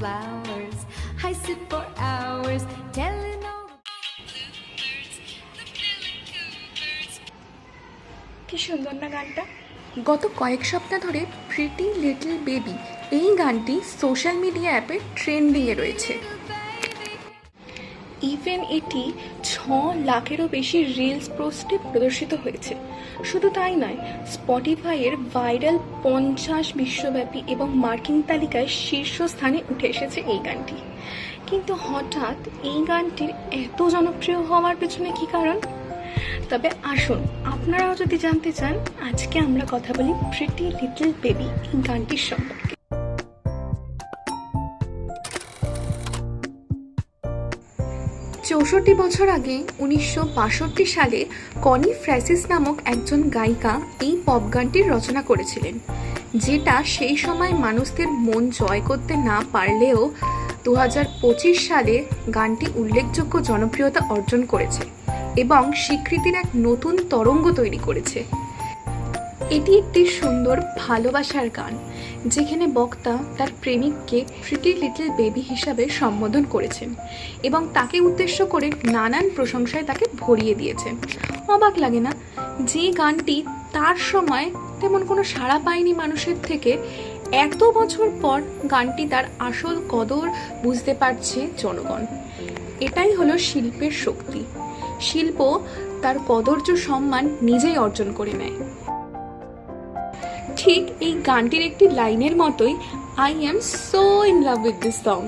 flowers. I sit for hours telling all the bluebirds, the billy-coo-birds. কি সুন্দর না গানটা। গত কয়েক সপ্তাহ ধরে প্রিটি লিটল বেবি এই গানটি সোশ্যাল মিডিয়া অ্যাপে ট্রেন্ডিংয়ে রয়েছে। ইভেন এটি 6 লাখেরও বেশি রিলস পোস্টে প্রদর্শিত হয়েছে। শুধু তাই নয়, স্পটিফাইয়ের ভাইরাল 50 বিশ্বব্যাপী এবং মার্কিং তালিকায় শীর্ষস্থানে উঠে এসেছে এই গানটি। কিন্তু হঠাৎ এই গানটির এত জনপ্রিয় হওয়ার পেছনে কী কারণ? তবে আসুন, আপনারাও যদি জানতে চান, আজকে আমরা কথা বলি প্রিটি লিটল বেবি এই গানটির সম্পর্কে। 64 বছর আগে 1962 সালে কনি ফ্রান্সিস নামক একজন গায়িকা এই পপ গানটির রচনা করেছিলেন, যেটা সেই সময় মানুষদের মন জয় করতে না পারলেও 2025 সালে গানটি উল্লেখযোগ্য জনপ্রিয়তা অর্জন করেছে এবং স্বীকৃতির এক নতুন তরঙ্গ তৈরি করেছে। এটি একটি সুন্দর ভালোবাসার গান, যেখানে বক্তা তার প্রেমিককে প্রিটি লিটল বেবি হিসাবে সম্বোধন করেছেন এবং তাকে উদ্দেশ্য করে নানান প্রশংসায় তাকে ভরিয়ে দিয়েছেন। অবাক লাগে না যে গানটি তার সময় তেমন কোনো সাড়া পায়নি মানুষের থেকে, এত বছর পর গানটি তার আসল কদর বুঝতে পারছে জনগণ। এটাই হলো শিল্পের শক্তি। শিল্প তার কদর্য সম্মান নিজেই অর্জন করে নেয়। ঠিক এই গানটির একটি লাইনের মতোই, I am so in love with this song.